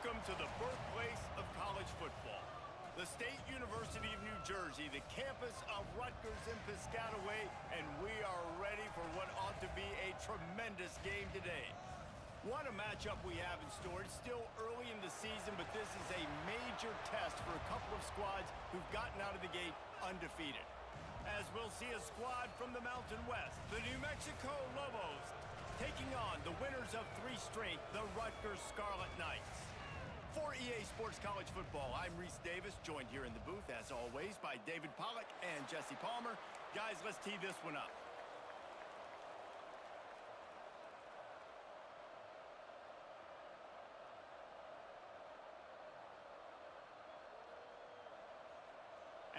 Welcome to the birthplace of college football. The State University of New Jersey, the campus of Rutgers in Piscataway, and we are ready for what ought to be a tremendous game today. What a matchup we have in store. It's still early in the season, but this is a major test for a couple of squads who've gotten out of the gate undefeated. As we'll see a squad from the Mountain West, the New Mexico Lobos, taking on the winners of 3 straight, the Rutgers Scarlet Knights. For EA Sports College Football, I'm Reese Davis, joined here in the booth, as always, by David Pollack and Jesse Palmer. Guys, let's tee this one up.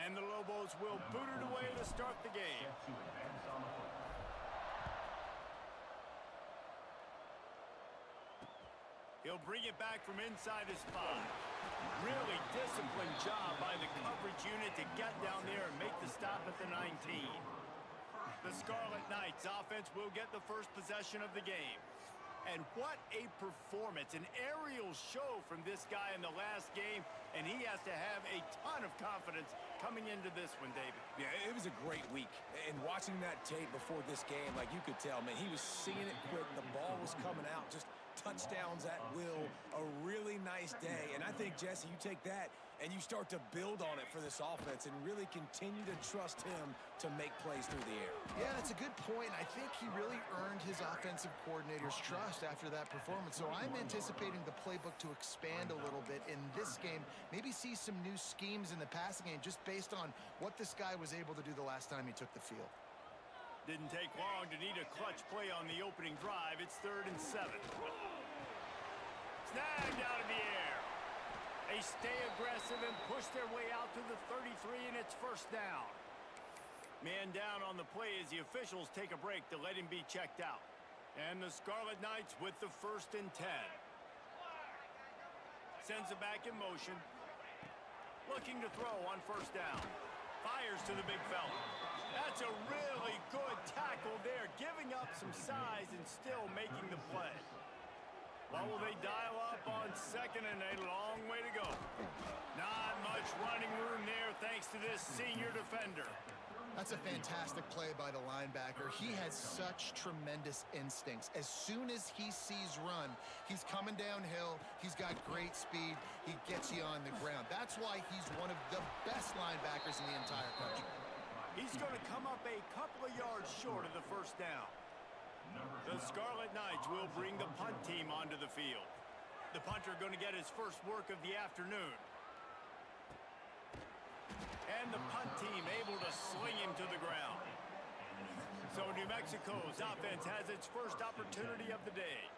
And the Lobos will boot it away to start the game. He'll bring it back from inside his 5. Really disciplined job by the coverage unit to get down there and make the stop at the 19. The Scarlet Knights offense will get the first possession of the game. And what a performance, an aerial show from this guy in the last game, and he has to have a ton of confidence coming into this one, David. Yeah, it was a great week. And watching that tape before this game, like you could tell, man, he was seeing it quick. The ball was coming out, just touchdowns at will. A really nice day. And I think, Jesse, you take that and you start to build on it for this offense and really continue to trust him to make plays through the air. Yeah, that's a good point. I think he really earned his offensive coordinator's trust after that performance. So I'm anticipating the playbook to expand a little bit in this game. Maybe see some new schemes in the passing game just based on what this guy was able to do the last time he took the field. Didn't take long to need a clutch play on the opening drive. It's 3rd and 7. Snagged out of the air. They stay aggressive and push their way out to the 33, and it's first down. Man down on the play as the officials take a break to let him be checked out. And the Scarlet Knights with the 1st and 10. Sends it back in motion. Looking to throw on first down. Fires to the big fella. That's a really good tackle there, giving up some size and still making the play. What will they dial up on 2nd and a long way to go? Not much running room there thanks to this senior defender. That's a fantastic play by the linebacker. He has such tremendous instincts. As soon as he sees run, he's coming downhill. He's got great speed. He gets you on the ground. That's why he's one of the best linebackers in the entire country. He's going to come up a couple of yards short of the first down. The Scarlet Knights will bring the punt team onto the field. The punter going to get his first work of the afternoon. And the punt team able to sling him to the ground. So New Mexico's offense has its first opportunity of the day.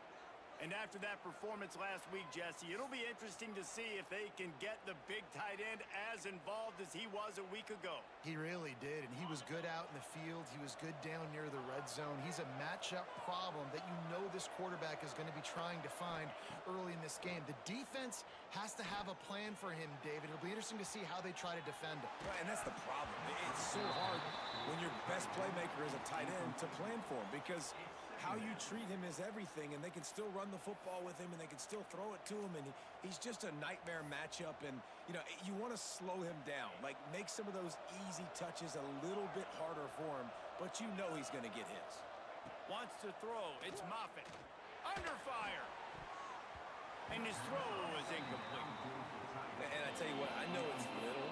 And after that performance last week, Jesse, it'll be interesting to see if they can get the big tight end as involved as he was a week ago. He really did, and he was good out in the field. He was good down near the red zone. He's a matchup problem that you know this quarterback is going to be trying to find early in this game. The defense has to have a plan for him, David. It'll be interesting to see how they try to defend him. Right, and that's the problem. It's so hard when your best playmaker is a tight end to plan for him because how you treat him is everything, and they can still run the football with him, and they can still throw it to him, and he's just a nightmare matchup, and, you know, you want to slow him down, like make some of those easy touches a little bit harder for him, but you know he's going to get his. Wants to throw. It's Moffitt. Under fire. And his throw is incomplete. And I tell you what, I know it's little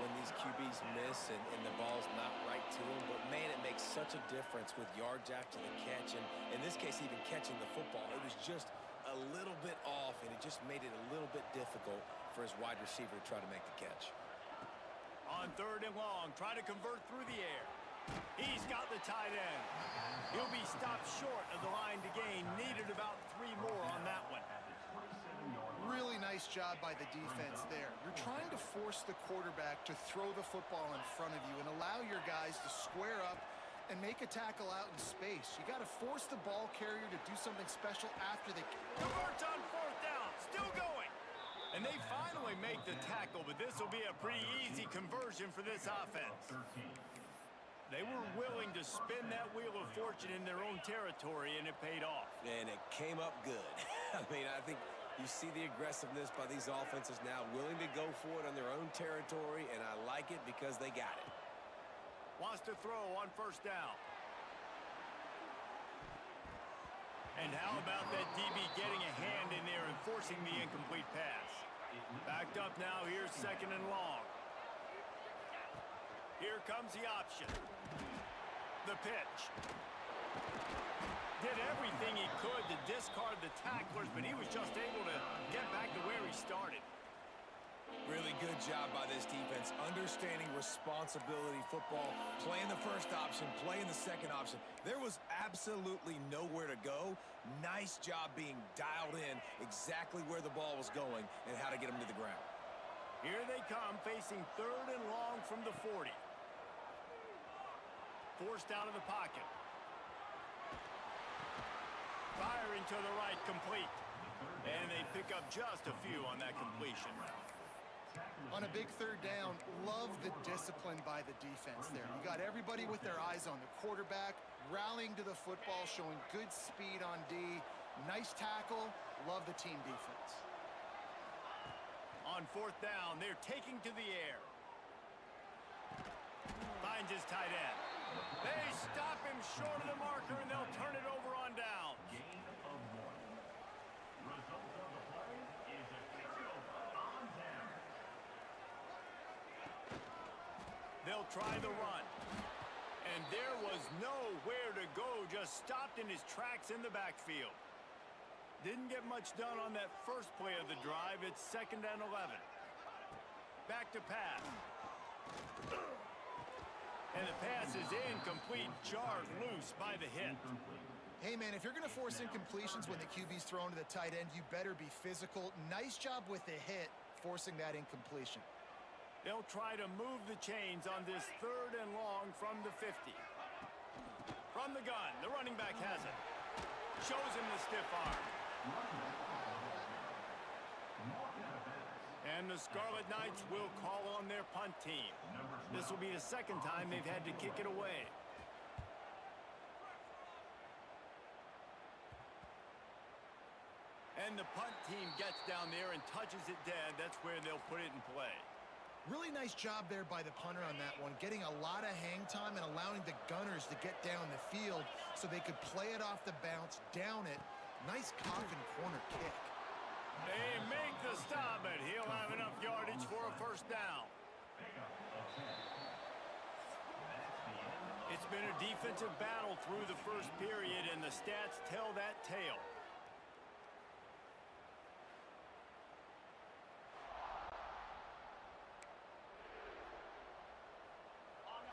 when these QBs miss and the ball's not right to them, but man, it makes such a difference with yards after the catch, and in this case, even catching the football. It was just a little bit off, and it just made it a little bit difficult for his wide receiver to try to make the catch. On 3rd and long, try to convert through the air. He's got the tight end. He'll be stopped short of the line to gain. Needed about 3 more on that one. Really nice job by the defense there. You're trying to force the quarterback to throw the football in front of you and allow your guys to square up and make a tackle out in space. You got to force the ball carrier to do something special after they converts on 4th down. Still going. And they finally make the tackle, but this will be a pretty easy conversion for this offense. They were willing to spin that wheel of fortune in their own territory, and it paid off. And it came up good. I mean, I think You see the aggressiveness by these offenses now, willing to go for it on their own territory, and I like it because they got it. Wants to throw on first down. And how about that DB getting a hand in there and forcing the incomplete pass? Backed up now, here's second and long. Here comes the option. The pitch. Did everything he could to discard the tacklers, but he was just able to get back to where he started. Really good job by this defense, understanding responsibility football, playing the first option, playing the second option. There was absolutely nowhere to go. Nice job being dialed in exactly where the ball was going and how to get him to the ground. Here they come, facing third and long from the 40. Forced out of the pocket. Firing to the right, complete. And they pick up just a few on that completion. On a big third down, love the discipline by the defense there. You got everybody with their eyes on the quarterback, rallying to the football, showing good speed on D. Nice tackle. Love the team defense. On fourth down, they're taking to the air. Finds his tight end. They stop him short of the marker, and they'll turn it over on downs. They'll try the run. And there was nowhere to go, just stopped in his tracks in the backfield. Didn't get much done on that first play of the drive. It's second and 11. Back to pass. And the pass is incomplete, jarred loose by the hit. Hey, man, if you're going to force incompletions when the QB's thrown to the tight end, you better be physical. Nice job with the hit, forcing that incompletion. They'll try to move the chains on this third and long from the 50. From the gun, the running back has it. Shows him the stiff arm. And the Scarlet Knights will call on their punt team. This will be the second time they've had to kick it away. And the punt team gets down there and touches it dead. That's where they'll put it in play. Really nice job there by the punter on that one, getting a lot of hang time and allowing the gunners to get down the field so they could play it off the bounce, down it. Nice coffin corner kick. They make the stop, but he'll have enough yardage for a first down. It's been a defensive battle through the first period, and the stats tell that tale.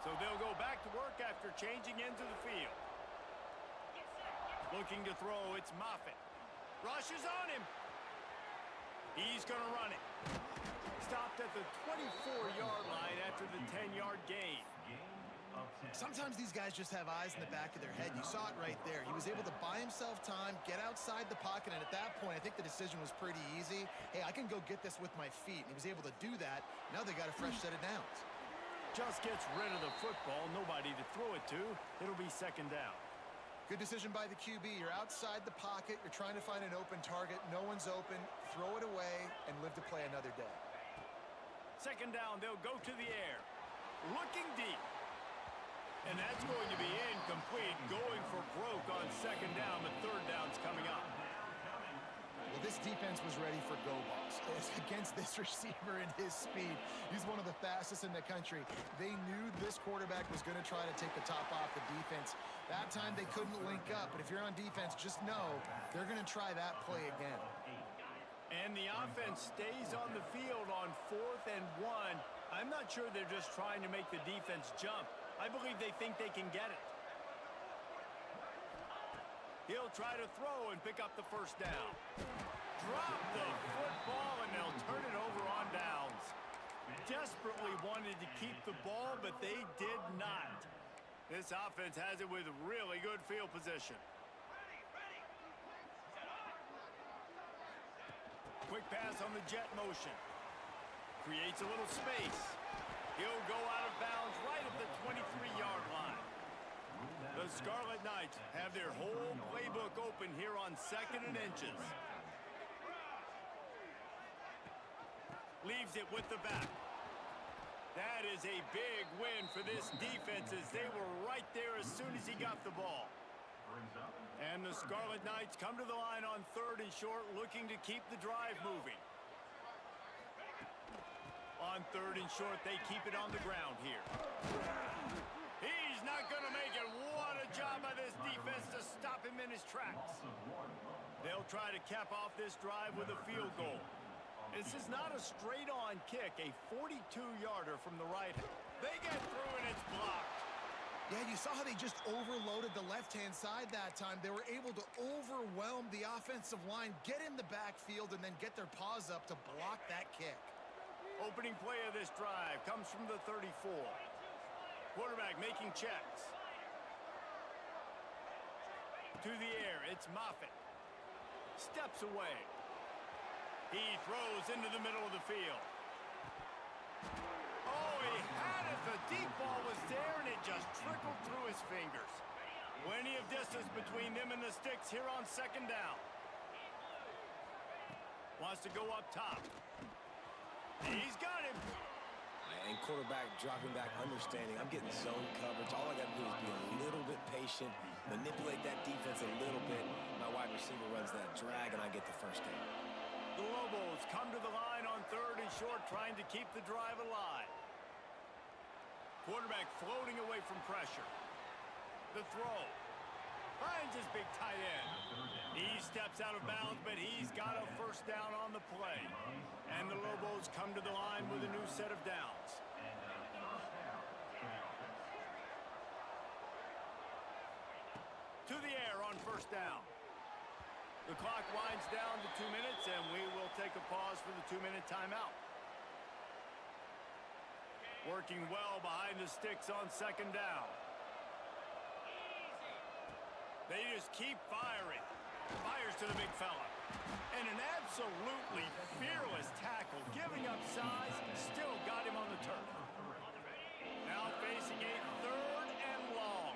So they'll go back to work after changing into the field. Looking to throw, it's Moffitt. Rushes on him. He's going to run it. Stopped at the 24-yard line after the 10-yard gain. Sometimes these guys just have eyes in the back of their head. You saw it right there. He was able to buy himself time, get outside the pocket, and at that point, I think the decision was pretty easy. Hey, I can go get this with my feet. And he was able to do that. Now they got a fresh set of downs. Just gets rid of the football, nobody to throw it to. It'll be second down. Good decision by the QB. You're outside the pocket. You're trying to find an open target. No one's open. Throw it away and live to play another day. Second down, they'll go to the air. Looking deep. And that's going to be incomplete. Going for broke on second down, but third down's coming up. Well, this defense was ready for go balls. Against this receiver and his speed, he's one of the fastest in the country. They knew this quarterback was going to try to take the top off the defense. That time they couldn't link up, but if you're on defense, just know they're going to try that play again. And the offense stays on the field on 4th and 1. I'm not sure they're just trying to make the defense jump. I believe they think they can get it. He'll try to throw and pick up the first down. Drop the football, and they'll turn it over on downs. Desperately wanted to keep the ball, but they did not. This offense has it with really good field position. Quick pass on the jet motion. Creates a little space. He'll go out of bounds right at the 23-yard line. The Scarlet Knights have their whole playbook open here on 2nd and inches. Leaves it with the back. That is a big win for this defense as they were right there as soon as he got the ball. And the Scarlet Knights come to the line on 3rd and short, looking to keep the drive moving. On 3rd and short, they keep it on the ground here. He's not going to make it. What a job by this defense to stop him in his tracks. They'll try to cap off this drive with a field goal. This is not a straight-on kick, a 42-yarder from the right. They get through and it's blocked. Yeah, you saw how they just overloaded the left-hand side that time. They were able to overwhelm the offensive line, get in the backfield, and then get their paws up to block that kick. Opening play of this drive comes from the 34. Quarterback making checks. To the air, it's Moffitt. Steps away. He throws into the middle of the field. Oh, he had it. The deep ball was there, and it just trickled through his fingers. Plenty of distance between them and the sticks here on 2nd down. Wants to go up top. He's got him. And quarterback dropping back, understanding I'm getting zone coverage. All I got to do is be a little bit patient, manipulate that defense a little bit. My wide receiver runs that drag, and I get the first down. The Lobos come to the line on 3rd and short, trying to keep the drive alive. Quarterback floating away from pressure. The throw. Finds his big tight end. He steps out of bounds, but he's got a first down on the play. And the Lobos come to the line with a new set of downs. To the air on 1st down. The clock winds down to 2 minutes, and we will take a pause for the 2-minute timeout. Working well behind the sticks on 2nd down. They just keep firing. Fires to the big fella. And an absolutely fearless tackle, giving up size, still got him on the turf. Now facing a 3rd and long.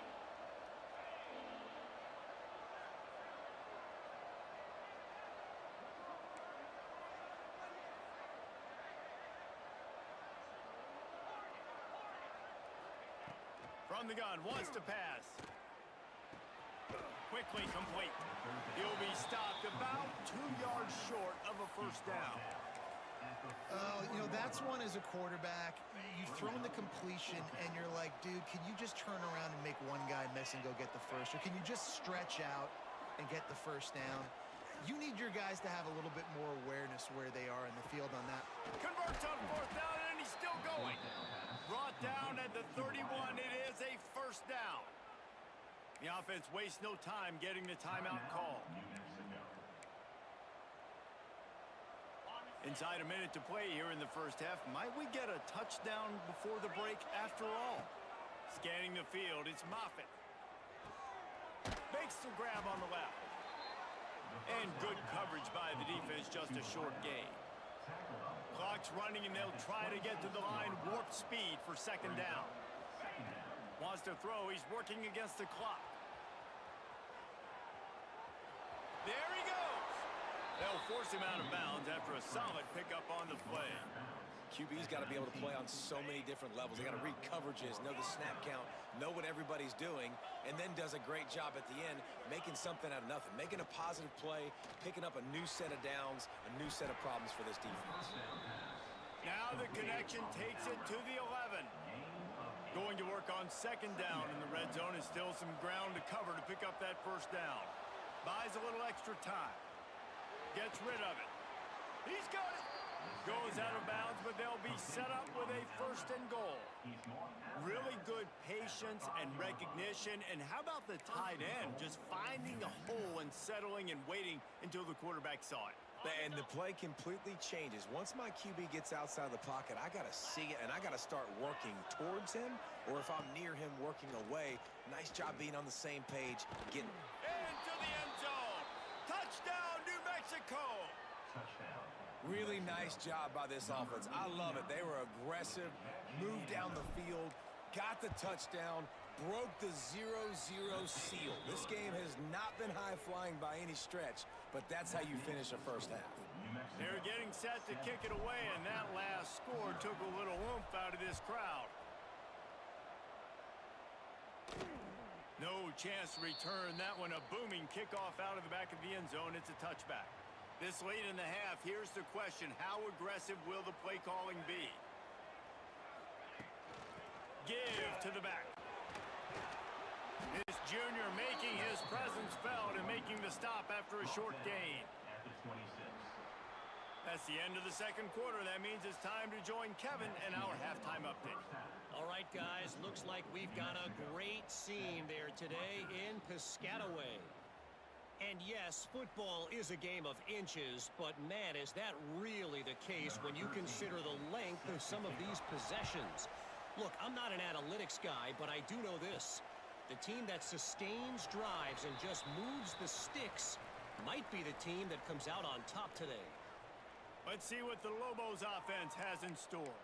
From the gun, wants to pass. Quickly complete. He'll be stopped about 2 yards short of a first down. You know, that's one as a quarterback. You've thrown the completion, and you're like, dude, can you just turn around and make one guy miss and go get the first? Or can you just stretch out and get the first down? You need your guys to have a little bit more awareness where they are in the field on that. Converts on 4th down, and he's still going. Brought down at the 31. It is a first down. The offense wastes no time getting the timeout call. Inside a minute to play here in the first half. Might we get a touchdown before the break after all? Scanning the field, it's Moffitt. Makes the grab on the left. And good coverage by the defense, just a short gain. Clock's running, and they'll try to get to the line. Warp speed for 2nd down. Wants to throw. He's working against the clock. There he goes. They'll force him out of bounds after a solid pickup on the play. QB's got to be able to play on so many different levels. They got to read coverages, know the snap count, know what everybody's doing, and then does a great job at the end making something out of nothing, making a positive play, picking up a new set of downs, a new set of problems for this defense. Now the connection takes it to the 11. Going to work on 2nd down in the red zone. Is still some ground to cover to pick up that first down. Buys a little extra time. Gets rid of it. He's got it. Goes out of bounds, but they'll be set up with a 1st and goal. Really good patience and recognition. And how about the tight end just finding a hole and settling and waiting until the quarterback saw it? And the play completely changes. Once my QB gets outside the pocket, I got to see it, and I got to start working towards him, or if I'm near him, working away. Nice job being on the same page. Getting into the end zone. Touchdown, New Mexico. Really nice job by this offense. I love it. They were aggressive, moved down the field, got the touchdown, broke the 0-0 seal. This game has not been high-flying by any stretch, but that's how you finish a first half. They're getting set to kick it away, and that last score took a little oomph out of this crowd. No chance to return that one. A booming kickoff out of the back of the end zone. It's a touchback. This late in the half, here's the question. How aggressive will the play calling be? Give to the back. This junior making his presence felt and making the stop after a short gain. That's the end of the second quarter. That means it's time to join Kevin in our halftime update. All right, guys, looks like we've got a great scene there today in Piscataway. And yes, football is a game of inches, but man, is that really the case when you consider the length of some of these possessions. Look, I'm not an analytics guy, but I do know this. The team that sustains drives and just moves the sticks might be the team that comes out on top today. Let's see what the Lobos offense has in store.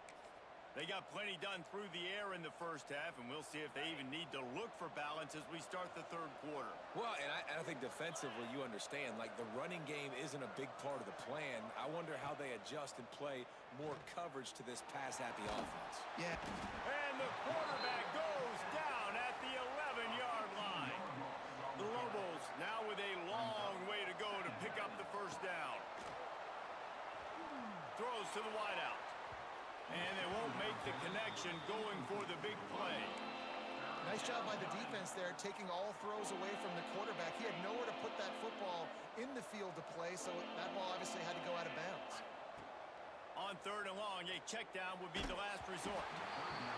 They got plenty done through the air in the first half, and we'll see if they even need to look for balance as we start the third quarter. Well, and I think defensively, you understand, like the running game isn't a big part of the plan. I wonder how they adjust and play more coverage to this pass-happy offense. Yeah. And the quarterback goes down at the 11-yard line. The Lobos now with a long way to go to pick up the first down. Throws to the wideout. And they won't make the connection going for the big play. Nice job by the defense there, taking all throws away from the quarterback. He had nowhere to put that football in the field to play, so that ball obviously had to go out of bounds. On third and long, a check down would be the last resort.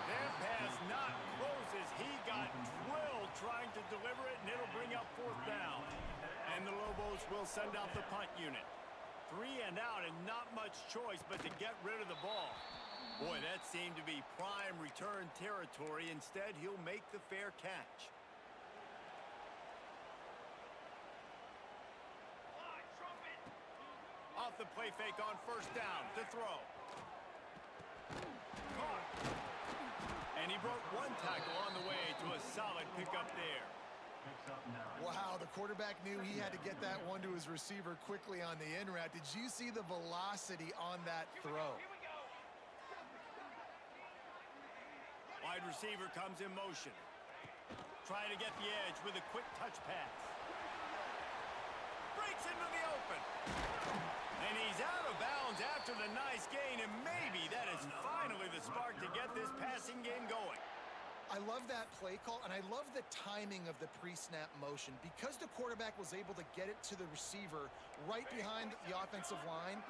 Their pass not closes. He got drilled trying to deliver it, and it'll bring up fourth down. And the Lobos will send out the punt unit. 3 and out, and not much choice but to get rid of the ball. Boy, that seemed to be prime return territory. Instead, he'll make the fair catch. Off the play fake on first down to throw. Caught. And he broke one tackle on the way to a solid pickup there. Wow, the quarterback knew he had to get that one to his receiver quickly on the in route. Did you see the velocity on that throw? Wide receiver comes in motion. Trying to get the edge with a quick touch pass. Breaks into the open. And he's out of bounds after the nice gain, and maybe that is finally the spark to get this passing game going. I love that play call, and I love the timing of the pre-snap motion. Because the quarterback was able to get it to the receiver right behind the offensive line,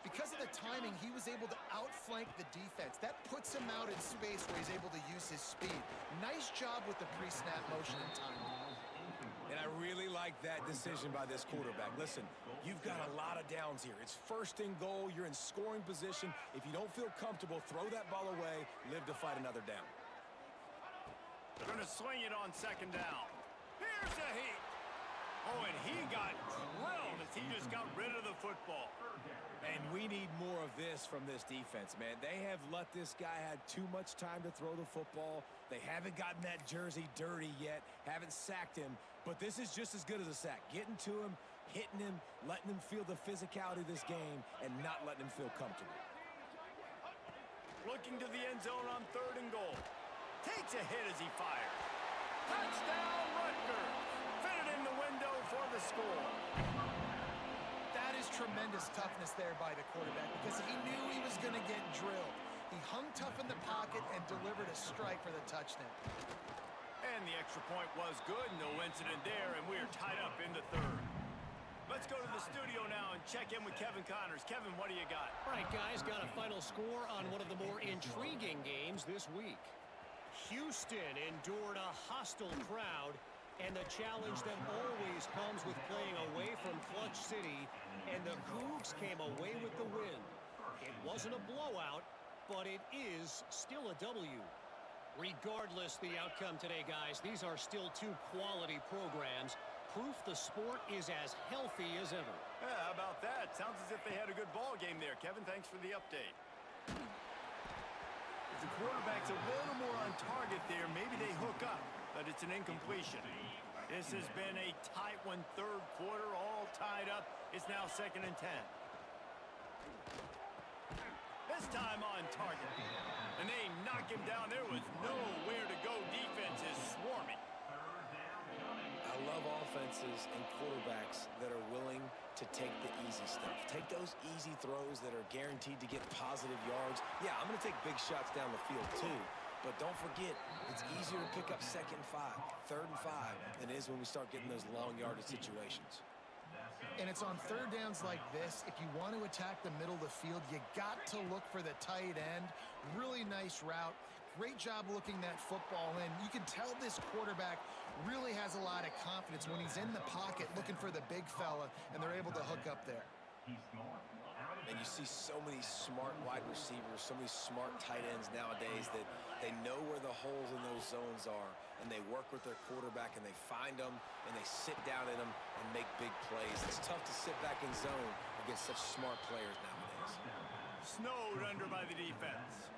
because of the timing, he was able to outflank the defense. That puts him out in space where he's able to use his speed. Nice job with the pre-snap motion and timing. And I really like that decision by this quarterback. Listen, you've got a lot of downs here. It's first and goal. You're in scoring position. If you don't feel comfortable, throw that ball away. Live to fight another down. They're going to swing it on second down. Here's a heat. Oh, and he got drilled as he just got rid of the football. And we need more of this from this defense, man. They have let this guy have too much time to throw the football. They haven't gotten that jersey dirty yet, haven't sacked him. But this is just as good as a sack. Getting to him, hitting him, letting him feel the physicality of this game, and not letting him feel comfortable. Looking to the end zone on third and goal. Takes a hit as he fires. Touchdown, Rutgers. Fitted in the window for the score. That is tremendous toughness there by the quarterback because he knew he was going to get drilled. He hung tough in the pocket and delivered a strike for the touchdown. And the extra point was good. No incident there, and we're tied up in the third. Let's go to the studio now and check in with Kevin Connors. Kevin, what do you got? All right, guys, got a final score on one of the more intriguing games this week. Houston endured a hostile crowd and the challenge that always comes with playing away from Clutch City, and the Cougs came away with the win. It wasn't a blowout, but it is still a W. Regardless the outcome today, guys, these are still two quality programs. Proof the sport is as healthy as ever. Yeah, how about that? Sounds as if they had a good ball game there. Kevin, thanks for the update. If the quarterback's a little more on target there, maybe they hook up, but it's an incompletion. This has been a tight one, third quarter, all tied up. It's now 2nd and 10. This time on target. And they knock him down. There was nowhere to go. Defense is swarming. I love offenses and quarterbacks that are willing to take the easy stuff. Take those easy throws that are guaranteed to get positive yards. Yeah, I'm going to take big shots down the field too. But don't forget, it's easier to pick up 2nd and 5, 3rd and 5 than it is when we start getting those long yardage situations. And it's on 3rd downs like this. If you want to attack the middle of the field, you got to look for the tight end. Really nice route. Great job looking that football in. You can tell this quarterback really has a lot of confidence when he's in the pocket looking for the big fella, and they're able to hook up there. And you see so many smart wide receivers, so many smart tight ends nowadays that they know where the holes in those zones are, and they work with their quarterback, and they find them, and they sit down in them and make big plays. It's tough to sit back in zone against such smart players nowadays. Snowed under by the defense.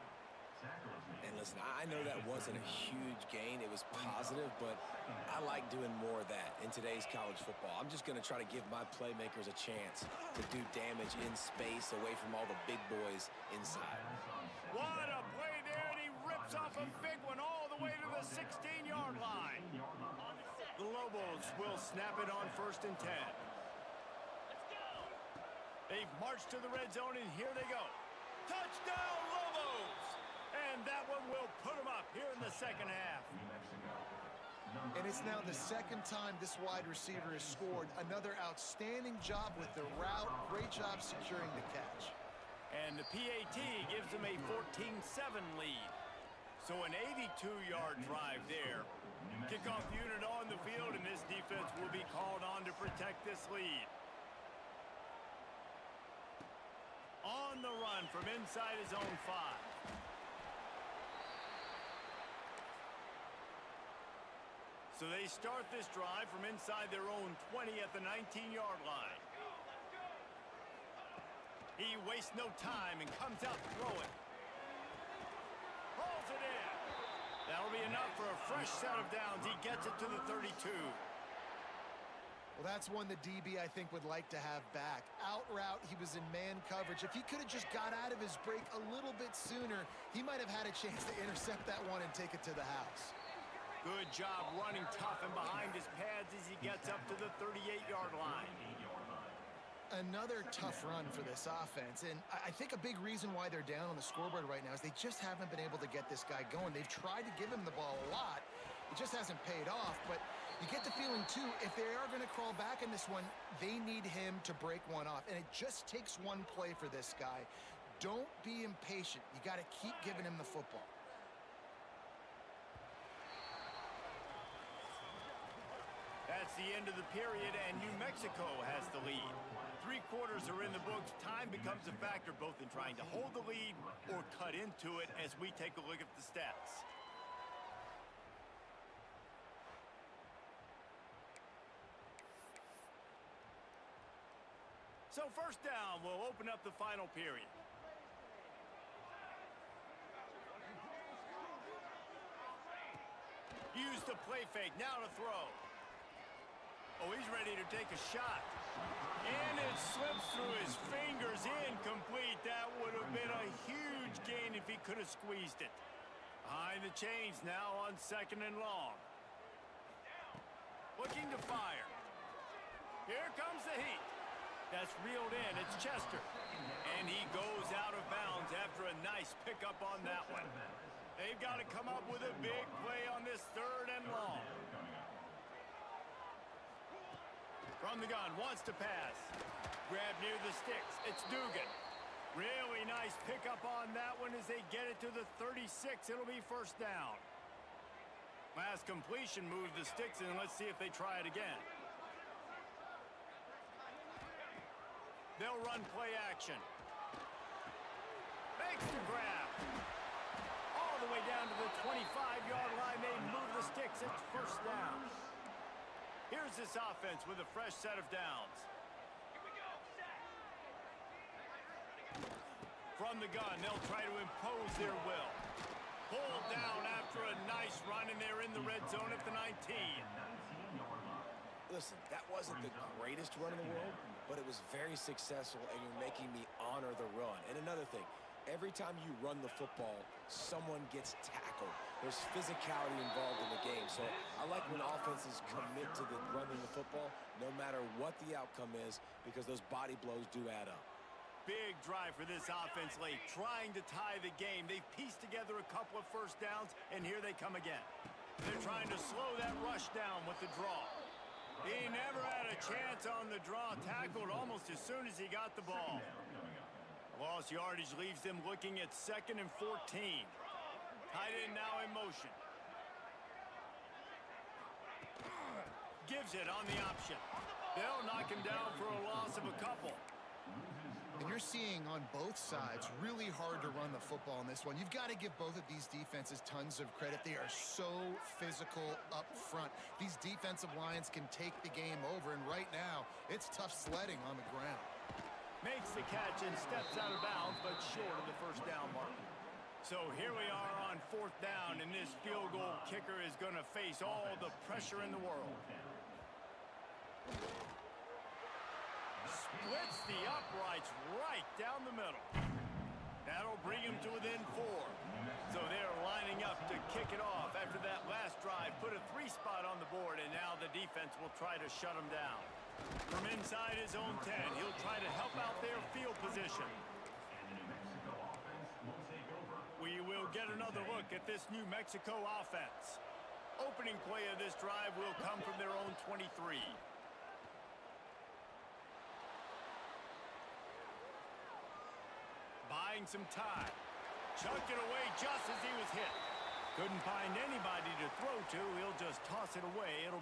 And listen, I know that wasn't a huge gain. It was positive, but I like doing more of that in today's college football. I'm just going to try to give my playmakers a chance to do damage in space away from all the big boys inside. What a play there, and he rips off a big one all the way to the 16-yard line. The Lobos will snap it on 1st and 10. They've marched to the red zone, and here they go. Touchdown, Lobos! And that one will put them up here in the 2nd half. And it's now the 2nd time this wide receiver has scored. Another outstanding job with the route. Great job securing the catch. And the PAT gives them a 14-7 lead. So an 82-yard drive there. Kickoff unit on the field, and this defense will be called on to protect this lead. On the run from inside his own 5. So they start this drive from inside their own 20 at the 19-yard line. He wastes no time and comes out throwing. Pulls it in. That'll be enough for a fresh set of downs. He gets it to the 32. Well, that's one the DB, I think, would like to have back. Out route, he was in man coverage. If he could have just got out of his break a little bit sooner, he might have had a chance to intercept that one and take it to the house. Good job running tough and behind his pads as he gets up to the 38-yard line. Another tough run for this offense, and I think a big reason why they're down on the scoreboard right now is they just haven't been able to get this guy going. They've tried to give him the ball a lot. It just hasn't paid off, but you get the feeling, too, if they are going to crawl back in this one, they need him to break one off, and it just takes one play for this guy. Don't be impatient. You got to keep giving him the football. That's the end of the period, and New Mexico has the lead. 3 quarters are in the books. Time becomes a factor both in trying to hold the lead or cut into it as we take a look at the stats. So 1st down will open up the final period. Use the play fake, now to throw. Oh, he's ready to take a shot. And it slips through his fingers, incomplete. That would have been a huge gain if he could have squeezed it. Behind the chains now on 2nd and long. Looking to fire. Here comes the heat. That's reeled in. It's Chester. And he goes out of bounds after a nice pickup on that one. They've got to come up with a big play on this 3rd and long. From the gun, wants to pass. Grab near the sticks. It's Dugan. Really nice pickup on that one as they get it to the 36. It'll be 1st down. Last completion moved the sticks, and let's see if they try it again. They'll run play action. Makes the grab. All the way down to the 25-yard line. They move the sticks. It's 1st down. Here's this offense with a fresh set of downs. From the gun, they'll try to impose their will. Pulled down after a nice run, and they're in the red zone at the 19. Listen, that wasn't the greatest run in the world, but it was very successful, and you're making me honor the run. And another thing, Every time you run the football, someone gets tackled. There's physicality involved in the game. So I like when offenses commit to the running the football, no matter what the outcome is, because those body blows do add up. Big drive for this offense late, trying to tie the game. They've pieced together a couple of first downs, and here they come again. They're trying to slow that rush down with the draw. He never had a chance on the draw, tackled almost as soon as he got the ball. Lost yardage leaves them looking at 2nd and 14. Tight end now in motion. Gives it on the option. They'll knock him down for a loss of a couple. And you're seeing on both sides really hard to run the football in this one. You've got to give both of these defenses tons of credit. They are so physical up front. These defensive lines can take the game over, and right now, it's tough sledding on the ground. Makes the catch and steps out of bounds, but short of the first down mark. So here we are on 4th down, and this field goal kicker is going to face all the pressure in the world. Splits the uprights right down the middle. That'll bring him to within 4. So they're lining up to kick it off after that last drive. Put a 3 spot on the board, and now the defense will try to shut him down. From inside his own 10, he'll try to help out their field position. We will get another look at this New Mexico offense. Opening play of this drive will come from their own 23. Buying some time. Chucked it away just as he was hit. Couldn't find anybody to throw to. He'll just toss it away. It'll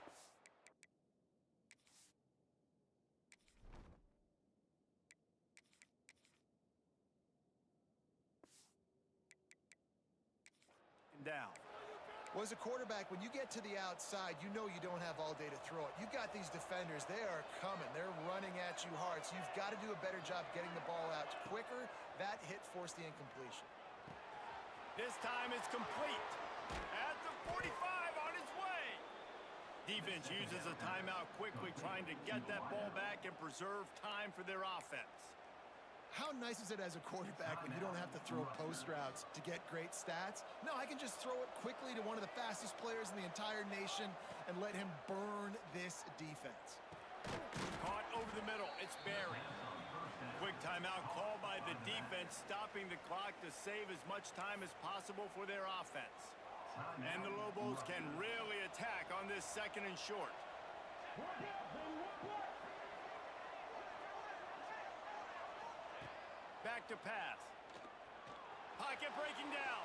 down. Well, as a quarterback, when you get to the outside, you know you don't have all day to throw it. You've got these defenders. They are coming. They're running at you hard, so you've got to do a better job getting the ball out quicker. That hit forced the incompletion. This time it's complete. At the 45 on its way. Defense uses a timeout quickly, trying to get that ball back and preserve time for their offense. How nice is it as a quarterback when you don't have to throw post routes to get great stats? No, I can just throw it quickly to one of the fastest players in the entire nation and let him burn this defense. Caught over the middle. It's Barry. Quick timeout called by the defense, stopping the clock to save as much time as possible for their offense. And the Lobos can really attack on this 2nd and short. Back to pass. Pocket breaking down.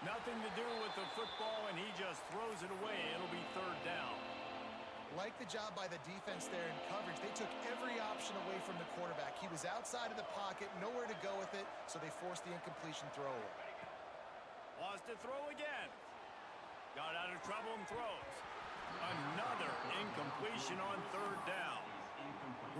Nothing to do with the football, and he just throws it away. It'll be 3rd down. Like the job by the defense there in coverage. They took every option away from the quarterback. He was outside of the pocket, nowhere to go with it, so they forced the incompletion throw away. Lost to throw again. Got out of trouble and throws. Another incompletion on 3rd down.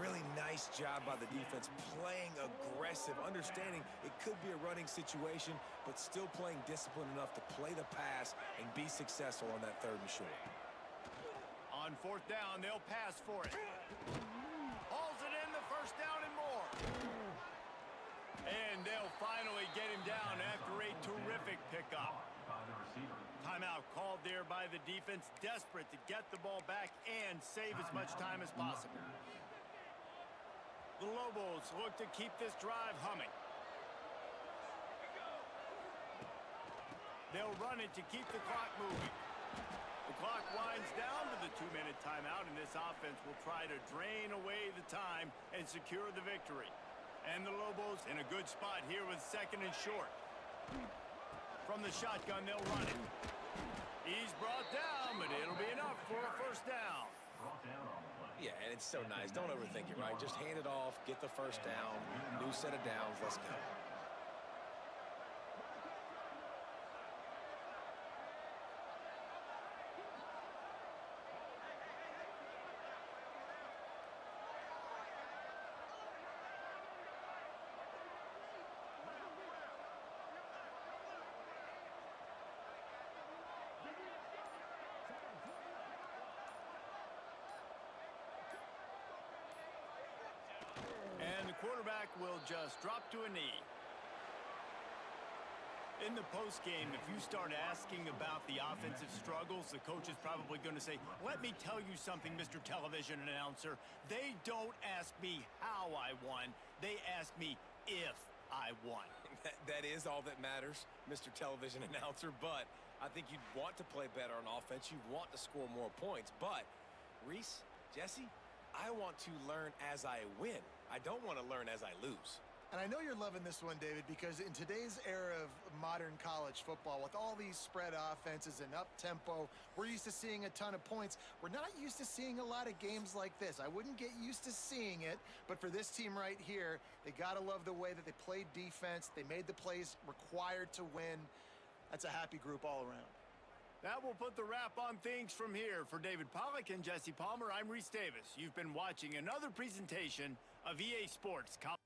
Really nice job by the defense, playing aggressive, understanding it could be a running situation, but still playing disciplined enough to play the pass and be successful on that 3rd and short. On 4th down, they'll pass for it. Hauls it in, the 1st down and more. And they'll finally get him down after a terrific pickup. Timeout called there by the defense, desperate to get the ball back and save as much time as possible. The Lobos look to keep this drive humming. They'll run it to keep the clock moving. The clock winds down to the 2-minute timeout, and this offense will try to drain away the time and secure the victory. And the Lobos in a good spot here with 2nd and short. From the shotgun, they'll run it. He's brought down, but it'll be enough for a 1st down. Yeah, and it's so nice. Don't overthink it, right? Just hand it off, get the 1st down, new set of downs, let's go. And the quarterback will just drop to a knee. In the postgame, if you start asking about the offensive struggles, the coach is probably going to say, let me tell you something, Mr. Television Announcer. They don't ask me how I won. They ask me if I won. That is all that matters, Mr. Television Announcer, but I think you'd want to play better on offense. You'd want to score more points, but Reese, Jesse, I want to learn as I win. I don't want to learn as I lose. And I know you're loving this one, David, because in today's era of modern college football, with all these spread offenses and up-tempo, we're used to seeing a ton of points. We're not used to seeing a lot of games like this. I wouldn't get used to seeing it, but for this team right here, they got to love the way that they played defense. They made the plays required to win. That's a happy group all around. That will put the wrap on things from here. For David Pollack and Jesse Palmer, I'm Reese Davis. You've been watching another presentation of EA Sports College.